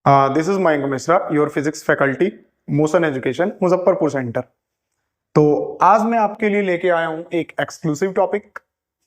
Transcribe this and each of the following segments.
This is Mayank Mishra, your physics faculty, motion education, Muzaffarpur centre. तो आज मैं आपके लिए लेके आया हूं एक एक्सक्लूसिव टॉपिक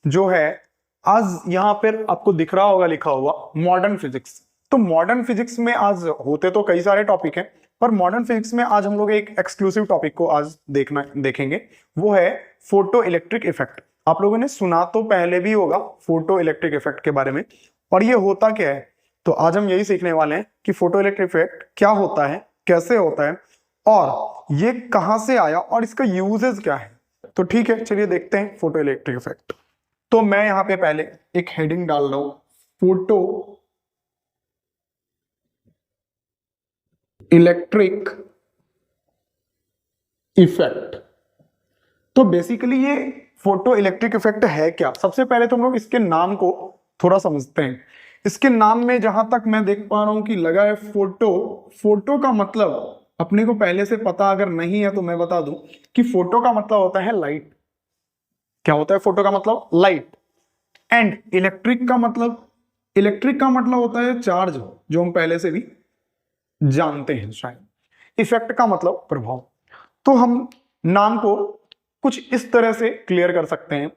जो है, आज यहां पर आपको दिख रहा होगा लिखा हुआ मॉडर्न फिजिक्स। तो मॉडर्न फिजिक्स में आज होते तो कई सारे टॉपिक हैं, पर मॉडर्न फिजिक्स में आज हम लोग एक एक्सक्लूसिव टॉपिक को आज देखेंगे। वो है फोटो इलेक्ट्रिक इफेक्ट। आप लोगों ने सुना तो पहले भी होगा फोटो इलेक्ट्रिक इफेक्ट के बारे में, और ये होता क्या है। तो आज हम यही सीखने वाले हैं कि फोटो इलेक्ट्रिक इफेक्ट क्या होता है, कैसे होता है, और ये कहां से आया और इसका यूजेस क्या है। तो ठीक है, चलिए देखते हैं फोटो इलेक्ट्रिक इफेक्ट। तो मैं यहां पे पहले एक हेडिंग डाल रहा हूं, फोटो इलेक्ट्रिक इफेक्ट। तो बेसिकली ये फोटो इलेक्ट्रिक इफेक्ट है क्या। सबसे पहले तो हम लोग इसके नाम को थोड़ा समझते हैं। इसके नाम में जहां तक मैं देख पा रहा हूं कि लगा है फोटो। फोटो का मतलब अपने को पहले से पता अगर नहीं है तो मैं बता दूं कि फोटो का मतलब होता है लाइट। क्या होता है फोटो का मतलब? लाइट। एंड इलेक्ट्रिक का मतलब, इलेक्ट्रिक का मतलब होता है चार्ज, जो हम पहले से भी जानते हैं शायद। इफेक्ट का मतलब प्रभाव। तो हम नाम को कुछ इस तरह से क्लियर कर सकते हैं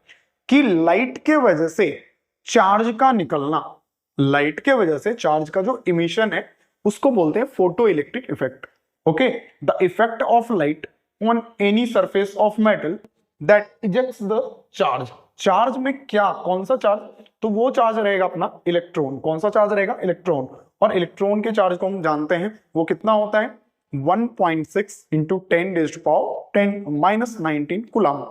कि लाइट के वजह से चार्ज का निकलना, लाइट के वजह से चार्ज का जो इमिशन है उसको बोलते हैं photo electric effect. Okay, the effect of light on any surface of metal that ejects the charge. Charge में क्या, कौन सा चार्ज? तो वो चार्ज रहेगा अपना इलेक्ट्रॉन। कौन सा चार्ज रहेगा? इलेक्ट्रॉन। और इलेक्ट्रॉन के चार्ज को हम जानते हैं वो कितना होता है, 1.6 इंटू 10⁻10⁻19 कूलम।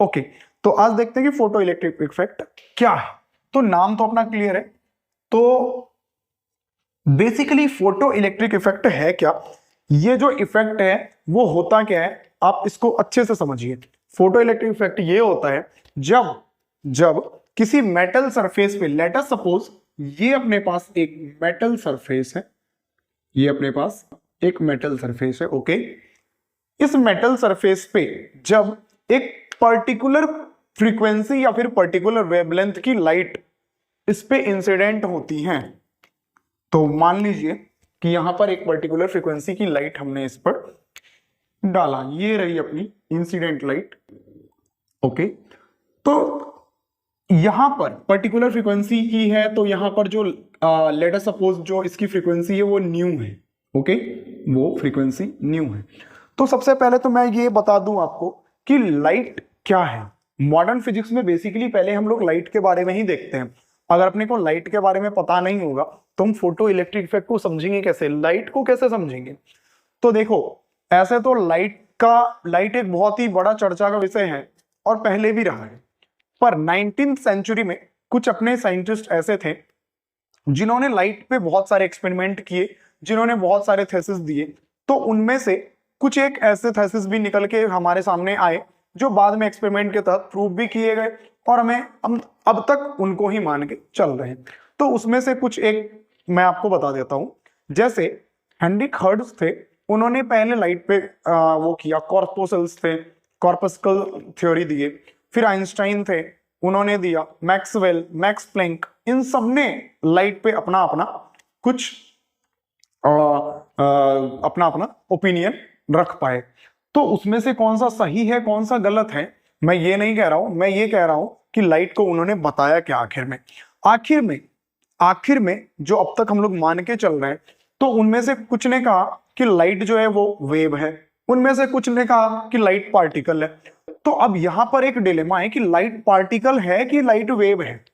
ओके, तो आज देखते हैं कि फोटो इलेक्ट्रिक इफेक्ट क्या है। तो नाम तो अपना क्लियर है। तो बेसिकली फोटो इलेक्ट्रिक इफेक्ट है क्या, ये जो इफेक्ट है वो होता क्या है, आप इसको अच्छे से समझिए। फोटो इलेक्ट्रिक इफेक्ट ये होता है जब जब किसी मेटल सरफेस पे, लेट अस सपोज ये अपने पास एक मेटल सरफेस है, ये अपने पास एक मेटल सरफेस है। ओके, इस मेटल सरफेस पे जब एक पर्टिकुलर फ्रीक्वेंसी या फिर पर्टिकुलर वेवलेंथ की लाइट इस पे इंसिडेंट होती हैं, तो मान लीजिए कि यहां पर एक पर्टिकुलर फ्रीक्वेंसी की लाइट हमने इस पर डाला, ये रही अपनी इंसिडेंट लाइट। ओके, तो यहां पर पर्टिकुलर फ्रीक्वेंसी की है, तो यहां पर जो लेट अस सपोज जो इसकी फ्रीक्वेंसी है वो न्यू है। ओके, वो फ्रीक्वेंसी न्यू है। तो सबसे पहले तो मैं ये बता दूं आपको कि लाइट क्या है। मॉडर्न फिजिक्स में बेसिकली पहले हम लोग लाइट के बारे में ही देखते हैं। अगर अपने को लाइट के बारे में पता नहीं होगा तो हम फोटो इलेक्ट्रिक इफेक्ट को समझेंगे कैसे, लाइट को कैसे समझेंगे। तो देखो, ऐसे तो लाइट एक बहुत ही बड़ा चर्चा का विषय है और पहले भी रहा है। पर 19th सेंचुरी में कुछ अपने साइंटिस्ट ऐसे थे जिन्होंने लाइट पे बहुत सारे एक्सपेरिमेंट किए, जिन्होंने बहुत सारे थेसिस दिए। तो उनमें से कुछ एक ऐसे थेसिस भी निकल के हमारे सामने आए जो बाद में एक्सपेरिमेंट के तहत प्रूव भी किए गए, और हमें अब तक उनको ही मान के चल रहे हैं। तो उसमें से कुछ एक मैं आपको बता देता हूं। जैसे हेनरिक हर्ट्ज थे, उन्होंने पहले लाइट पे वो किया, कॉर्पोसल्स थे, कॉर्पस्कल थ्योरी दिए। फिर आइंस्टाइन थे, उन्होंने दिया। मैक्सवेल, मैक्स प्लैंक, इन सब ने लाइट पे अपना अपना कुछ अपना अपना ओपिनियन रख पाए। तो उसमें से कौन सा सही है कौन सा गलत है मैं ये नहीं कह रहा हूं, मैं ये कह रहा हूं कि लाइट को उन्होंने बताया क्या आखिर में जो अब तक हम लोग मान के चल रहे हैं। तो उनमें से कुछ ने कहा कि लाइट जो है वो वेव है, उनमें से कुछ ने कहा कि लाइट पार्टिकल है। तो अब यहां पर एक डिलेमा है कि लाइट पार्टिकल है कि लाइट वेव है।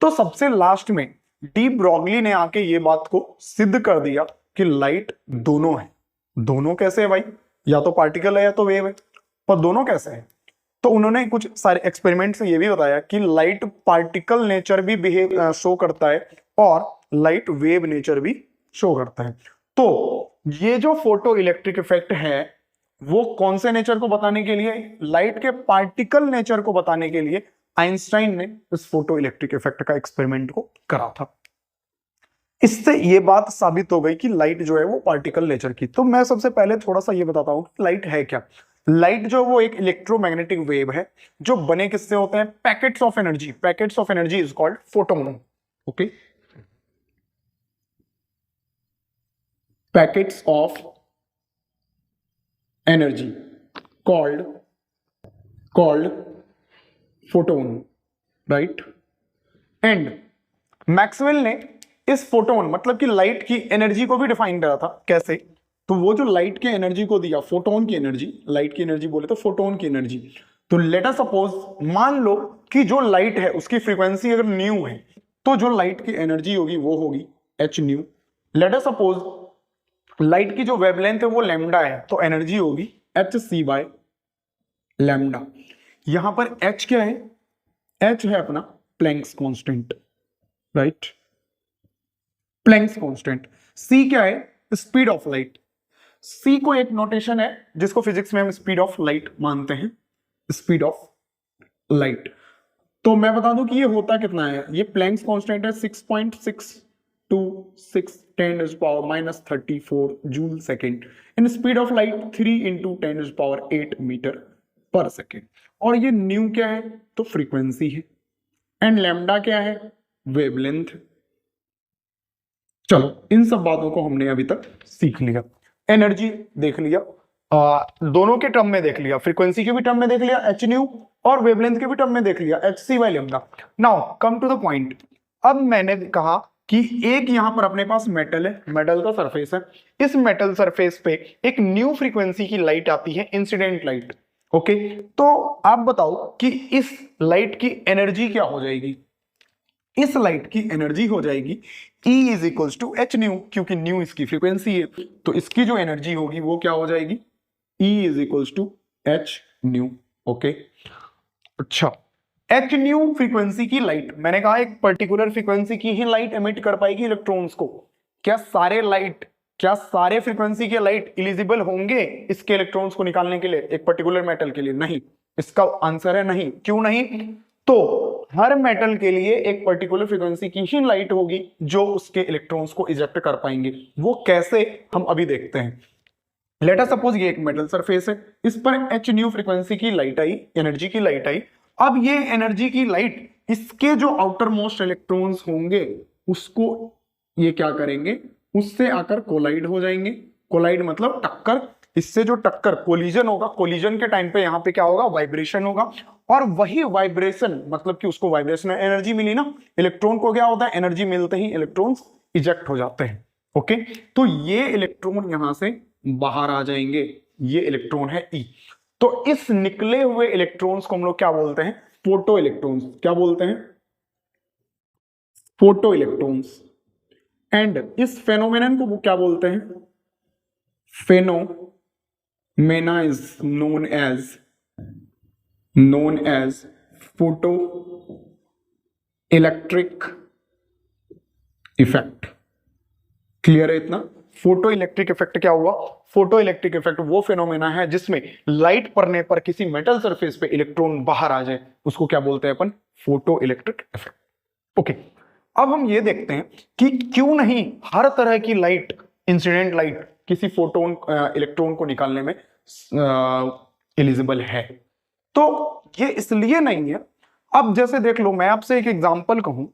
तो सबसे लास्ट में डी ब्रॉगली ने आके ये बात को सिद्ध कर दिया कि लाइट दोनों है। दोनों कैसे है भाई? या तो पार्टिकल है या तो वेव है, पर दोनों कैसे है? तो उन्होंने कुछ सारे एक्सपेरिमेंट से ये भी बताया कि लाइट पार्टिकल नेचर भी बिहेव शो करता है और लाइट वेव नेचर भी शो करता है। तो ये जो फोटो इलेक्ट्रिक इफेक्ट है वो कौन से नेचर को बताने के लिए? लाइट के पार्टिकल नेचर को बताने के लिए आइंस्टाइन ने इस फोटो इलेक्ट्रिक इफेक्ट का एक्सपेरिमेंट को करा था। इससे ये बात साबित हो गई कि लाइट जो है वो पार्टिकल नेचर की। तो मैं सबसे पहले थोड़ा सा ये बताता हूं कि लाइट है क्या। लाइट जो वो एक इलेक्ट्रोमैग्नेटिक वेव है जो बने किससे होते हैं? Packets of energy. Packets of energy is called photon. Okay, packets of energy called photon, right. And Maxwell ने इस फोटोन मतलब कि लाइट की एनर्जी को भी डिफाइन करा था। कैसे? तो वो जो लाइट की एनर्जी को दिया, फोटोन की एनर्जी, लाइट की एनर्जी बोले तो फोटोन की एनर्जी। तो लेट अस सपोज, मान लो कि जो लाइट है उसकी फ्रीक्वेंसी अगर न्यू है, तो जो लाइट की एनर्जी होगी वो होगी H new. Let us suppose light की जो वेवलेंथ है वो लैम्डा है, तो एनर्जी होगी एच सी बाय लैम्डा। यहां पर एच क्या है? एच है अपना Planck's constant, right, Planck's constant. C क्या है? Speed of light. सी को एक नोटेशन है जिसको फिजिक्स में हम स्पीड ऑफ लाइट मानते हैं, स्पीड ऑफ लाइट। तो मैं बता दूं कि ये होता कितना है। ये प्लैंक्स कांस्टेंट है 6.626 10⁻⁻34 joule second in speed of light 3 × 10⁸ metre पर सेकेंड। और ये न्यू क्या है? तो फ्रीक्वेंसी है। एंड लैम्डा क्या है? वेवलेंथ। चलो इन सब बातों को हमने अभी तक सीख लिया। एनर्जी देख लिया, दोनों के टर्म में देख लिया, फ्रीक्वेंसी के भी टर्म में देख लिया एच न्यू, और वेवलेंथ के भी टर्म में देख लिया H C by lambda. Now come to the point. अब मैंने कहा कि एक यहां पर अपने पास मेटल है, मेटल का सरफेस है। इस मेटल सरफेस पे एक न्यू फ्रीक्वेंसी की लाइट आती है, इंसिडेंट लाइट। ओके, तो आप बताओ कि इस लाइट की एनर्जी क्या हो जाएगी? इस लाइट की एनर्जी हो जाएगी E is equals to H nu, क्योंकि न्यू इसकी फ्रीक्वेंसी है। तो इसकी जो एनर्जी होगी वो क्या हो जाएगी? E is equals to H nu. Okay, अच्छा, एच न्यू फ्रीक्वेंसी की लाइट, मैंने कहा एक पर्टिकुलर फ्रीक्वेंसी की ही लाइट एमिट कर पाएगी इलेक्ट्रॉन्स को। क्या सारे फ्रीक्वेंसी के लाइट एलिजिबल होंगे इसके इलेक्ट्रॉन्स को निकालने के लिए, एक पर्टिकुलर मेटल के लिए? नहीं। इसका आंसर है नहीं। क्यों नहीं? तो हर मेटल के लिए एक पर्टिकुलर फ्रीक्वेंसी की ही लाइट होगी जो उसके इलेक्ट्रॉन्स को इजेक्ट कर पाएंगे। वो कैसे, हम अभी देखते हैं। लेट अस सपोज ये एक मेटल सरफेस है, इस पर एच न्यू फ्रीक्वेंसी की लाइट आई, एनर्जी की लाइट आई। अब ये एनर्जी की लाइट इसके जो आउटर मोस्ट इलेक्ट्रॉन्स होंगे उसको ये क्या करेंगे? उससे आकर कोलाइड हो जाएंगे। कोलाइड मतलब टक्कर। इससे जो टक्कर, कोलिजन होगा, कोलिजन के टाइम पे यहां पे क्या होगा? वाइब्रेशन होगा। और वही वाइब्रेशन मतलब कि उसको वाइब्रेशन एनर्जी मिली ना। इलेक्ट्रॉन को क्या होता है? एनर्जी मिलते ही इलेक्ट्रॉन्स इजेक्ट हो जाते हैं। ओके, तो ये इलेक्ट्रॉन यहां से बाहर आ जाएंगे। ये इलेक्ट्रॉन है ई। तो इस निकले हुए इलेक्ट्रॉन्स को हम लोग क्या बोलते हैं? Photo electrons. क्या बोलते हैं? Photo electrons. एंड इस फेनोमेनन को वो क्या बोलते हैं? Phenomena is known as photo electric effect. Clear है इतना? फोटो इलेक्ट्रिक इफेक्ट क्या हुआ? फोटो इलेक्ट्रिक इफेक्ट वो फेनोमेना है जिसमें लाइट पड़ने पर किसी मेटल सरफेस पे इलेक्ट्रॉन बाहर आ जाए, उसको क्या बोलते हैं अपन? Photo electric effect. ओके, अब हम ये देखते हैं कि क्यों नहीं हर तरह की लाइट, इंसिडेंट लाइट, किसी फोटोन इलेक्ट्रॉन को निकालने में एलिजिबल है। तो ये इसलिए नहीं है। अब जैसे देख लो, मैं आपसे एक एग्जांपल कहूं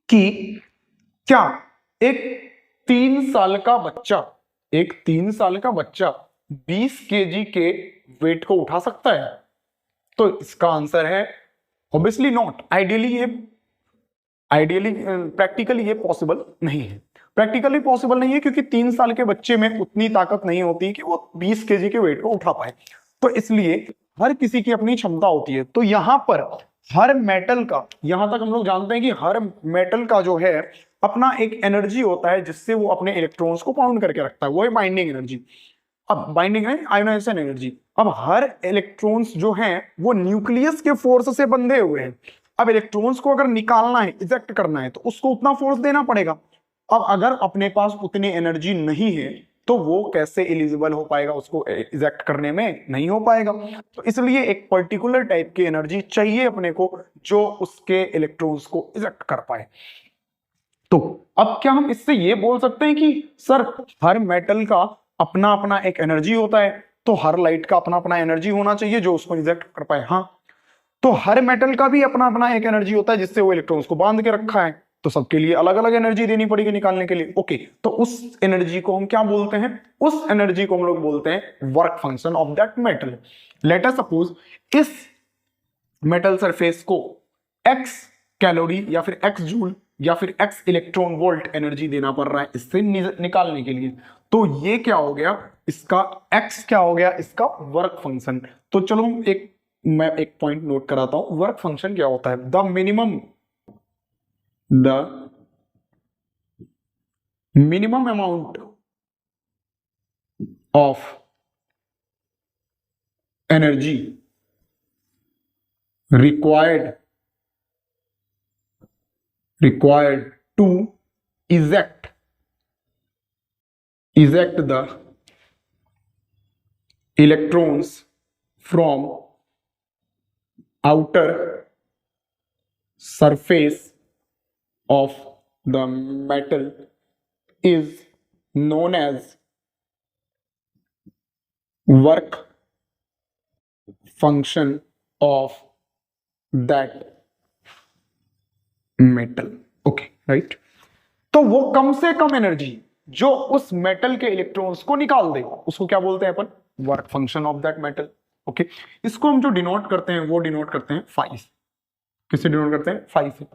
कि क्या एक 3 साल का बच्चा 20 केजी के वेट को उठा सकता है? तो इसका आंसर है ऑब्वियसली नॉट। आइडियली प्रैक्टिकली ये पॉसिबल नहीं है। प्रैक्टिकली पॉसिबल नहीं है क्योंकि 3 साल के बच्चे में उतनी ताकत नहीं होती कि वो 20 केजी के वेट को उठा पाए। तो इसलिए हर किसी की अपनी क्षमता होती है। तो यहां पर हर मेटल का, यहां तक हम लोग जानते हैं कि हर मेटल का जो है अपना एक एनर्जी होता है जिससे वो अपने इलेक्ट्रॉन्स को बाउंड करके रखता है, वो है बाइंडिंग एनर्जी। अब बाइंडिंग है आयोनाइजेशन एनर्जी। अब हर इलेक्ट्रॉन्स जो हैं वो न्यूक्लियस के फोर्स से बंधे हुए हैं। अब इलेक्ट्रॉन्स को अगर निकालना है, इजेक्ट करना है, तो उसको उतना फोर्स देना पड़ेगा। अब अगर अपने पास उतनी एनर्जी नहीं है तो वो कैसे एलिजिबल हो पाएगा? उसको इजेक्ट करने में नहीं हो पाएगा। तो इसलिए एक पर्टिकुलर टाइप की एनर्जी चाहिए अपने को जो उसके इलेक्ट्रॉन्स को इजेक्ट कर पाए। तो अब क्या हम इससे ये बोल सकते हैं कि सर हर मेटल का अपना अपना एक एनर्जी होता है, तो हर लाइट का अपना अपना एनर्जी होना चाहिए जो उसको इजेक्ट कर पाए? हाँ। तो हर मेटल का भी अपना अपना एक एनर्जी होता है जिससे वो इलेक्ट्रॉन्स को बांध के रखा है। तो सबके लिए अलग अलग एनर्जी देनी पड़ेगी निकालने के लिए। ओके, तो उस एनर्जी को हम क्या बोलते हैं? उस एनर्जी को हम लोग बोलते हैं work function of that metal. Let us suppose इस मेटल सरफेस को x कैलोरी या फिर x जूल या फिर x इलेक्ट्रॉन वोल्ट एनर्जी देना पड़ रहा है इससे निकालने के लिए। तो ये क्या हो गया? इसका x क्या हो गया? इसका वर्क फंक्शन। तो चलो मैं एक पॉइंट नोट कराता हूं। वर्क फंक्शन क्या होता है? The minimum amount of energy required to eject the electrons from outer surface of the metal is known as work function of that metal। Okay, right. तो वो कम से कम एनर्जी जो उस मेटल के इलेक्ट्रॉन्स को निकाल दे उसको क्या बोलते हैं अपन? Work function of that metal. Okay, इसको हम जो डिनोट करते हैं वो डिनोट करते हैं फाई। किससे डिनोट करते हैं? फाई से।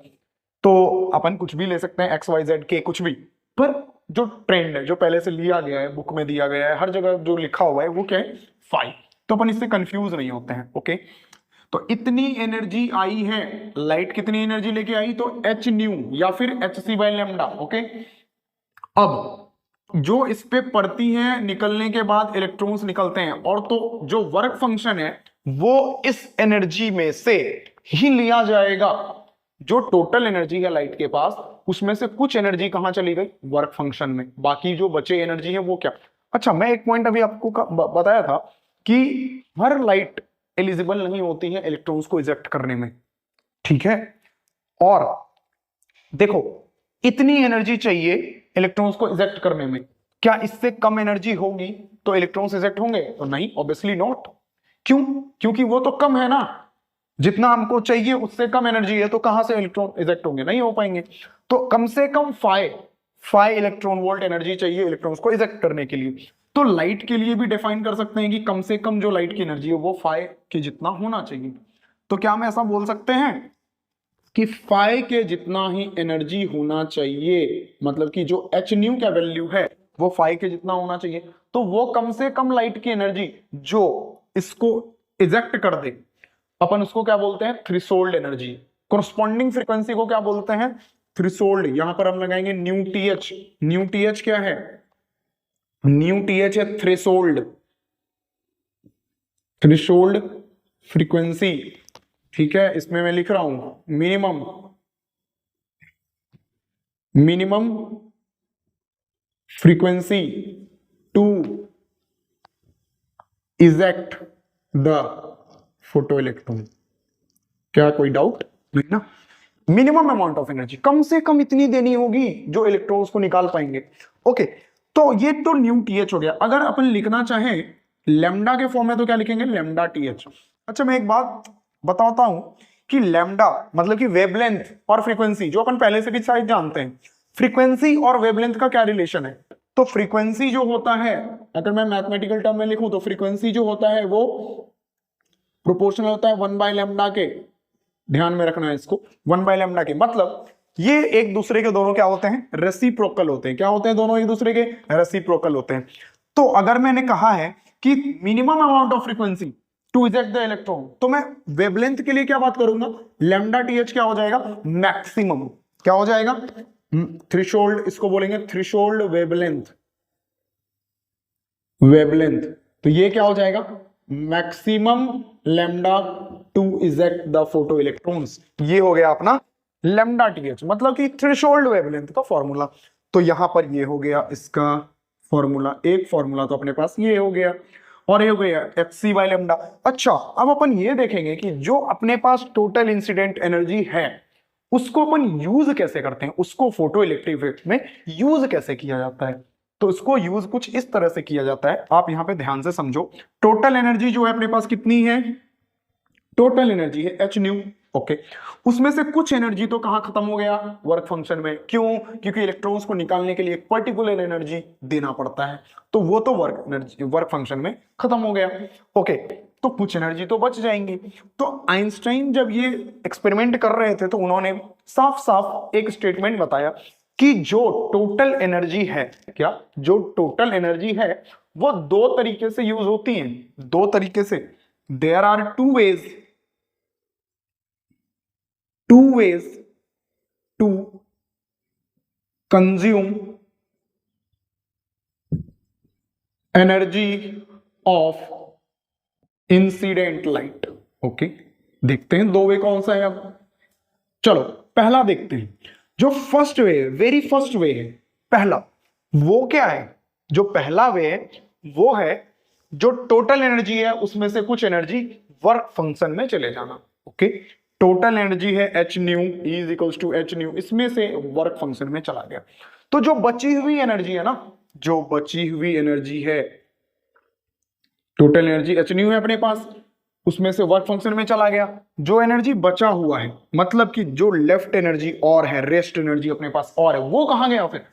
तो अपन कुछ भी ले सकते हैं, एक्स वाई जेड के कुछ भी, पर जो ट्रेंड है, जो पहले से लिया गया है, बुक में दिया गया है, हर जगह जो लिखा हुआ है वो क्या है? फाई। तो अपन इससे कंफ्यूज नहीं होते हैं। ओके, तो इतनी एनर्जी आई है, लाइट कितनी एनर्जी लेके आई? तो एच न्यू या फिर H C by lambda. Okay, अब जो इस पे पड़ती है, निकलने के बाद इलेक्ट्रॉन्स निकलते हैं, और तो जो वर्क फंक्शन है वो इस एनर्जी में से ही लिया जाएगा। जो टोटल एनर्जी है लाइट के पास, उसमें से कुछ एनर्जी कहां चली गई? वर्क फंक्शन में। बाकी जो बचे एनर्जी है वो क्या? अच्छा, मैं एक पॉइंट अभी आपको बताया था कि हर लाइट एलिजिबल नहीं होती है इलेक्ट्रॉन्स को इजेक्ट करने में, ठीक है? और देखो, इतनी एनर्जी चाहिए इलेक्ट्रॉन्स को इजेक्ट करने में। क्या इससे कम एनर्जी होगी तो इलेक्ट्रॉन्स इजेक्ट होंगे? तो नहीं, ऑब्वियसली नॉट। क्यों? क्योंकि वो तो कम है ना, जितना हमको चाहिए उससे कम एनर्जी है, तो कहां से इलेक्ट्रॉन इजेक्ट होंगे? नहीं हो पाएंगे। तो कम से कम 5 इलेक्ट्रॉन वोल्ट एनर्जी चाहिए इलेक्ट्रॉन्स को इजेक्ट करने के लिए। तो लाइट के लिए भी डिफाइन कर सकते हैं कि कम से कम जो लाइट की एनर्जी है वो 5 के जितना होना चाहिए। तो क्या हम ऐसा बोल सकते हैं कि 5 के जितना ही एनर्जी होना चाहिए, मतलब कि जो एच न्यू का वैल्यू है वो 5 के जितना होना चाहिए। तो वो कम से कम लाइट की एनर्जी जो इसको इजेक्ट कर दे, अपन उसको क्या बोलते हैं? Threshold energy. कोरस्पॉन्डिंग फ्रीक्वेंसी को क्या बोलते हैं? थ्रेशोल्ड। यहां पर हम लगाएंगे nu T H. Nu T H क्या है? न्यू टी एच है थ्रेशोल्ड, थ्रेशोल्ड फ्रीक्वेंसी, ठीक है? इसमें मैं लिख रहा हूं minimum frequency to eject the photo electron. क्या कोई डाउट नहीं ना? मिनिमम अमाउंट ऑफ एनर्जी, कम से कम इतनी देनी होगी जो इलेक्ट्रॉन्स को निकाल पाएंगे। ओके, तो ये तो न्यू टीएच हो गया। अगर अपन लिखना चाहें लैम्डा के फॉर्म में तो क्या लिखेंगे? Lambda T H. अच्छा, मैं एक बात बताता हूं कि लैम्डा मतलब कि वेवलेंथ और फ्रीक्वेंसी, जो अपन पहले से भी शायद जानते हैं, फ्रीक्वेंसी और वेवलेंथ का क्या रिलेशन है? तो फ्रीक्वेंसी जो होता है, अगर मैं मैथमेटिकल टर्म में लिखूं तो फ्रीक्वेंसी जो होता है वो प्रोपोर्शनल होता है 1 बाय लैम्डा के। ध्यान में रखना है इसको, 1 बाय लैम्डा के। मतलब ये एक दूसरे के दोनों क्या होते हैं? रेसिप्रोकल होते हैं। क्या होते हैं? दोनों एक दूसरे के रेसिप्रोकल होते हैं। तो अगर मैंने कहा है कि minimum amount of frequency to eject the electron, तो मैं वेवलेंथ के लिए क्या बात करूंगा? लैम्डा टीएच क्या हो जाएगा? मैक्सिमम। क्या हो जाएगा? थ्रेशोल्ड, इसको बोलेंगे थ्रेशोल्ड वेवलेंथ। तो ये क्या हो जाएगा? Maximum lambda two eject the photo electrons. ये हो गया अपना लैम्डा टीएच, मतलब कि थ्रेशोल्ड वेवलेंथ का फॉर्मूला। तो यहां पर ये हो गया इसका फॉर्मूला। एक फॉर्मूला तो अपने पास ये हो गया, और ये हो गया एच सी बाई लैम्डा। अच्छा, अब अपन ये देखेंगे कि जो अपने पास टोटल इंसिडेंट एनर्जी है उसको अपन यूज कैसे करते हैं, उसको फोटो इलेक्ट्रिक इफेक्ट में यूज कैसे किया जाता है। तो इसको यूज कुछ इस तरह से किया जाता है, आप यहां पे ध्यान से समझो। टोटल एनर्जी जो है अपने पास कितनी है? टोटल एनर्जी है एच न्यू। ओके, उसमें से कुछ एनर्जी तो कहां खत्म हो गया, वर्क फंक्शन में। क्यों? क्योंकि इलेक्ट्रॉन्स को निकालने के लिए एक पर्टिकुलर एनर्जी देना पड़ता है, तो वो तो वर्क फंक्शन में खत्म हो गया। ओके, तो कुछ एनर्जी तो बच जाएंगी। तो आइंस्टाइन जब ये एक्सपेरिमेंट कर रहे थे तो उन्होंने साफ साफ एक स्टेटमेंट बताया कि जो टोटल एनर्जी है, क्या जो टोटल एनर्जी है वो दो तरीके से यूज होती है, दो तरीके से। There are two ways to consume energy of incident light. Okay, देखते हैं दो वे कौन सा है। अब चलो पहला देखते हैं, जो first way, very first way है पहला, वो क्या है? जो पहला वे है वो है जो टोटल एनर्जी है उसमें से कुछ एनर्जी वर्क फंक्शन में चले जाना। ओके, टोटल एनर्जी है H nu is equals to H nu, इसमें से वर्क फंक्शन में चला गया। तो जो बची हुई एनर्जी है ना, जो बची हुई एनर्जी है, टोटल एनर्जी एच न्यू है अपने पास, उसमें से वर्क फंक्शन में चला गया। जो एनर्जी बचा हुआ है, मतलब कि जो लेफ्ट एनर्जी और है, रेस्ट एनर्जी अपने पास और है, वो कहां गया? फिर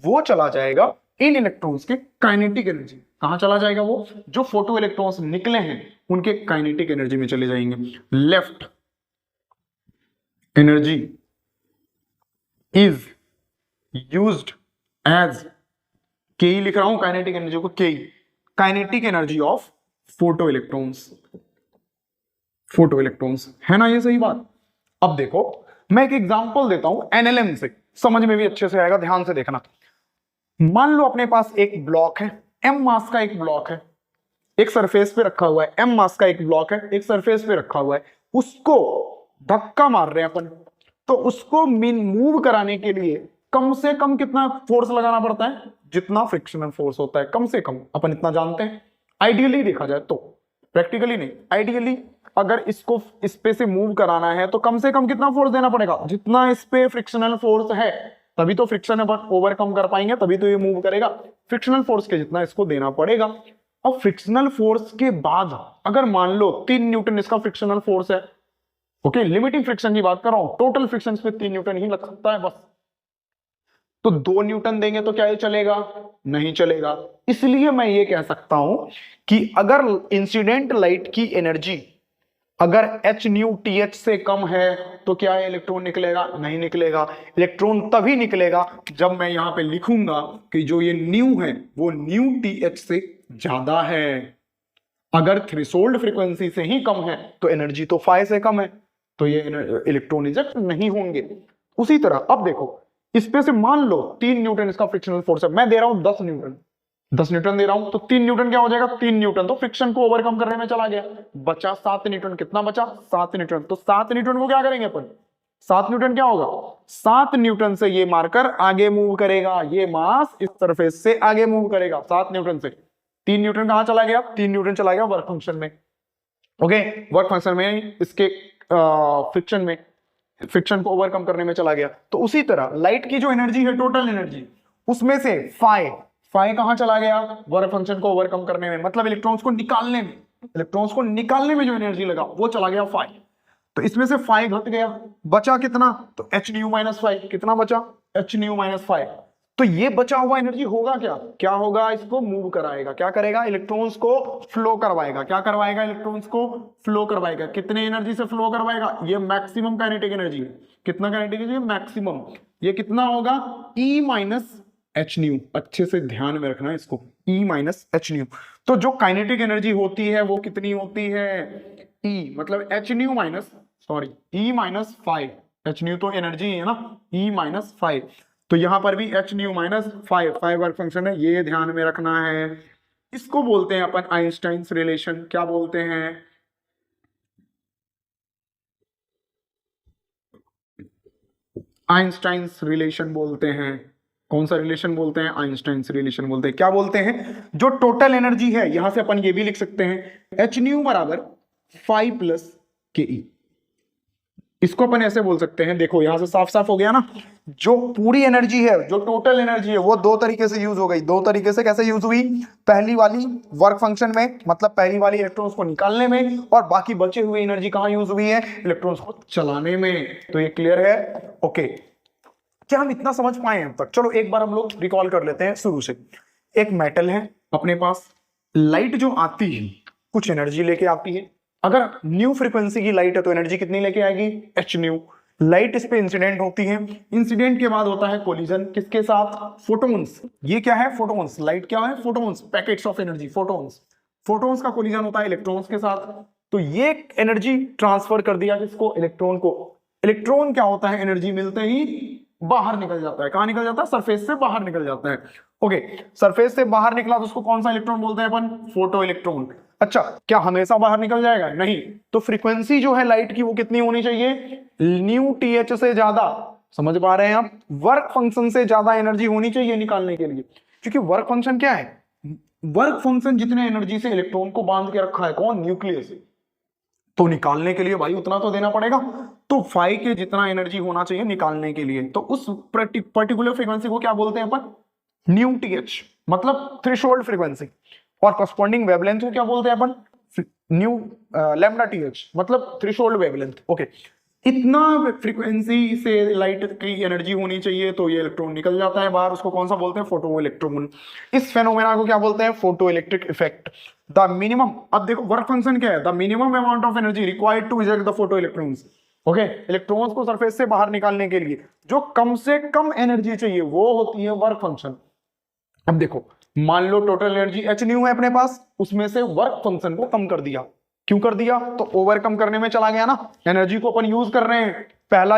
वो चला जाएगा इन इलेक्ट्रॉन्स के काइनेटिक एनर्जी। कहां चला जाएगा? वो जो फोटो इलेक्ट्रॉन्स निकले हैं उनके काइनेटिक एनर्जी में चले जाएंगे। Left energy is used as, K लिख रहा हूं काइनेटिक एनर्जी को, K kinetic energy of photo electrons, है ना ये सही बात? अब देखो मैं एक एग्जांपल देता हूं एनएलएम से, समझ में भी अच्छे से आएगा, ध्यान से देखना। मान लो अपने पास एक ब्लॉक है, एम मास का एक ब्लॉक है, एक सरफेस पे रखा हुआ है, एम मास का एक ब्लॉक है, एक सरफेस पे रखा हुआ है, उसको धक्का मार रहे हैं अपन। तो उसको मूव कराने के लिए कम से कम कितना फोर्स लगाना पड़ता है? जितना फ्रिक्शनल फोर्स होता है, कम से कम अपन इतना जानते हैं। आइडियली देखा जाए तो, प्रैक्टिकली नहीं, आइडियली अगर इसको इस पे से मूव कराना है तो कम से कम कितना फोर्स देना पड़ेगा? जितना इस पे फ्रिक्शनल फोर्स है, तभी तो फ्रिक्शन अपन ओवरकम कर पाएंगे, तभी तो ये मूव करेगा। फ्रिक्शनल फोर्स के जितना इसको देना पड़ेगा। अब फ्रिक्शनल फोर्स के बाद अगर मान लो 3 न्यूटन इसका फ्रिक्शनल फोर्स है, ओके, लिमिटिंग फ्रिक्शन की बात कर रहा हूं, टोटल फ्रिक्शन पे 3 न्यूटन ही लग सकता है बस। तो 2 न्यूटन देंगे तो क्या ये चलेगा? नहीं चलेगा। इसलिए मैं ये कह सकता हूं कि अगर इंसिडेंट लाइट की एनर्जी अगर एच न्यू टी एच से कम है तो क्या इलेक्ट्रॉन निकलेगा? नहीं निकलेगा। इलेक्ट्रॉन तभी निकलेगा जब मैं यहां पे लिखूंगा कि जो ये न्यू है वो न्यू टी एच से ज्यादा है। अगर थ्रेशोल्ड फ्रीक्वेंसी से ही कम है तो एनर्जी तो फाई से कम है, तो ये इलेक्ट्रॉन इजेक्ट नहीं होंगे। उसी तरह अब देखो, इस पे से मान लो 3 न्यूटन इसका फ्रिक्शनल फोर्स है, मैं दे रहा हूं 10 न्यूटन, 10 न्यूटन दे रहा हूं, तो 3 न्यूटन क्या हो जाएगा? 3 न्यूटन तो फ्रिक्शन को ओवरकम करने में चला गया, बचा 7 न्यूटन। कितना बचा? 7 न्यूटन। तो 7 न्यूटन को क्या करेंगे अपन? 7 न्यूटन क्या होगा? 7 न्यूटन से ये मार्कर आगे मूव करेगा, ये मास इस सरफेस से आगे मूव करेगा 7 न्यूटन से। 3 न्यूटन कहां चला गया? 3 न्यूटन चला गया वर्क फंक्शन में। ओके, वर्क फंक्शन में इसके फ्रिक्शन को ओवरकम करने में चला गया। तो उसी तरह लाइट की जो एनर्जी है, टोटल एनर्जी, उसमें से फाई कहां चला गया? वर्क फंक्शन को ओवरकम करने में, मतलब इलेक्ट्रॉन्स को निकालने में जो एनर्जी लगा वो चला गया फाई। तो इसमें से फाई घट गया, बचा कितना? तो एच न्यू माइनस फाइव। कितना बचा? H new minus five. तो ये बचा हुआ एनर्जी होगा क्या होगा? इसको मूव कराएगा। क्या करेगा? इलेक्ट्रॉन्स को फ्लो करवाएगा। क्या करवाएगा? इलेक्ट्रॉन्स को फ्लो करवाएगा। कितने एनर्जी से फ्लो करवाएगा? ये मैक्सिमम काइनेटिक एनर्जी है। कितना काइनेटिक एनर्जी? मैक्सिमम। ये कितना होगा? E minus H new. अच्छे से ध्यान में रखना है इसको, E माइनस एच न्यू। तो जो काइनेटिक एनर्जी होती है वो कितनी होती है? E मतलब H new minus, sorry, E minus five. H new तो एनर्जी है ना, E माइनस फाइव। तो यहां पर भी H new minus five work function है, ये ध्यान में रखना है। इसको बोलते हैं अपन आइंस्टाइन्स रिलेशन। क्या बोलते हैं? आइंस्टाइन्स रिलेशन बोलते हैं। कौन सा रिलेशन बोलते हैं? आइंस्टाइन्स रिलेशन बोलते हैं। क्या बोलते हैं? जो टोटल एनर्जी है, यहां से अपन ये भी लिख सकते हैं, एच न्यू बराबर 5 प्लस के ई। इसको अपन ऐसे बोल सकते हैं, देखो यहां से साफ साफ हो गया ना, जो पूरी एनर्जी है, जो टोटल एनर्जी है, वो दो तरीके से यूज हो गई। दो तरीके से कैसे यूज हुई? पहली वाली वर्क फंक्शन में, मतलब पहली वाली इलेक्ट्रॉन्स को निकालने में, और बाकी बचे हुए एनर्जी कहां यूज हुई है? इलेक्ट्रॉन्स को चलाने में। तो ये क्लियर है? ओके, क्या हम इतना समझ पाए अब तक? चलो एक बार हम लोग रिकॉल कर लेते हैं शुरू से। एक मेटल है अपने पास, लाइट जो आती है कुछ एनर्जी लेके आती है। अगर न्यू फ्रीक्वेंसी की लाइट है तो एनर्जी कितनी लेके आएगी? H new. लाइट इस पे इंसिडेंट होती है, इंसिडेंट के बाद होता है कोलिजन, किसके साथ? फोटोन्स। ये क्या है? फोटोन्स। लाइट क्या है? Photons, packets of energy, photons. Photons का कोलिजन होता है इलेक्ट्रॉन्स के साथ। तो ये एनर्जी ट्रांसफर कर दिया किसको? इलेक्ट्रॉन को। इलेक्ट्रॉन क्या होता है? एनर्जी मिलते ही बाहर निकल जाता है। कहां निकल जाता है? सरफेस से बाहर निकल जाता है। ओके, सरफेस से बाहर निकला तो उसको कौन सा इलेक्ट्रॉन बोलते हैं अपन? Photo electron. अच्छा, क्या हमेशा बाहर निकल जाएगा? नहीं। तो फ्रीक्वेंसी जो है लाइट की वो कितनी होनी चाहिए? न्यू टीएच से ज्यादा। समझ पा रहे हैं आप? वर्क फंक्शन से ज्यादा एनर्जी होनी चाहिए निकालने के लिए, क्योंकि वर्क फंक्शन क्या है? वर्क फंक्शन जितने एनर्जी से इलेक्ट्रॉन को बांध के रखा है, कौन? न्यूक्लियस। तो निकालने के लिए भाई उतना तो देना पड़ेगा। तो फाई के जितना एनर्जी होना चाहिए निकालने के लिए, तो उस पर्टिकुलर फ्रीक्वेंसी को क्या बोलते हैं अपन? न्यू टीएच, मतलब थ्रेशोल्ड फ्रीक्वेंसी। और करस्पॉन्डिंग वेवलेंथ को क्या बोलते हैं अपन? न्यू लैम्डा टीएच, मतलब थ्रेशोल्ड वेवलेंथ। ओके, इतना फ्रीक्वेंसी से लाइट की एनर्जी होनी चाहिए तो ये इलेक्ट्रॉन निकल जाता है बाहर। उसको कौन सा बोलते हैं? Photo electron. इस फेनोमेना को क्या बोलते हैं? Photo electric effect. The minimum, अब देखो वर्क फंक्शन क्या है? The minimum amount of energy required to eject the photo electrons. Okay, electrons को सरफेस से बाहर निकालने के लिए जो कम से कम एनर्जी चाहिए वो होती है वर्क फंक्शन। अब देखो, मान लो टोटल एनर्जी एच न्यू है अपने पास, उसमें से वर्क फंक्शन को कम कर दिया। क्यों कर दिया? तो ओवरकम करने में चला गया ना। एनर्जी को अपन यूज कर रहे हैं, पहला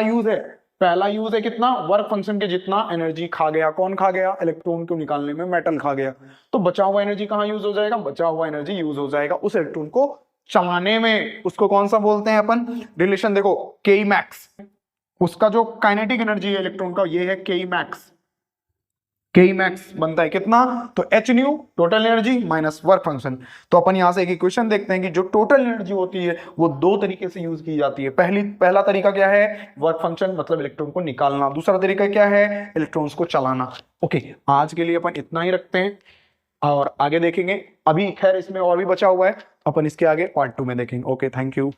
यूज है कितना? वर्क फंक्शन के जितना एनर्जी खा गया। कौन खा गया? इलेक्ट्रॉन को निकालने में मेटल खा गया। तो बचा हुआ एनर्जी कहां यूज हो जाएगा? बचा हुआ एनर्जी यूज हो जाएगा उस इलेक्ट्रॉन को चलाने में। उसको कौन सा बोलते हैं अपन? रिलेशन देखो, के मैक्स। उसका जो काइनेटिक एनर्जी है इलेक्ट्रॉन का, ये है के मैक्स। के मैक्स बनता है कितना? तो H new total energy minus work function. तो अपन यहां से एक इक्वेशन देखते हैं कि जो टोटल एनर्जी होती है वो दो तरीके से यूज की जाती है। पहला तरीका क्या है? वर्क फंक्शन, मतलब इलेक्ट्रॉन को निकालना। दूसरा तरीका क्या है? इलेक्ट्रॉन्स को चलाना। ओके, आज के लिए अपन इतना ही रखते हैं और आगे देखेंगे। अभी खैर इसमें और भी बचा हुआ है, अपन इसके आगे पार्ट 2 में देखेंगे। Okay, thank you.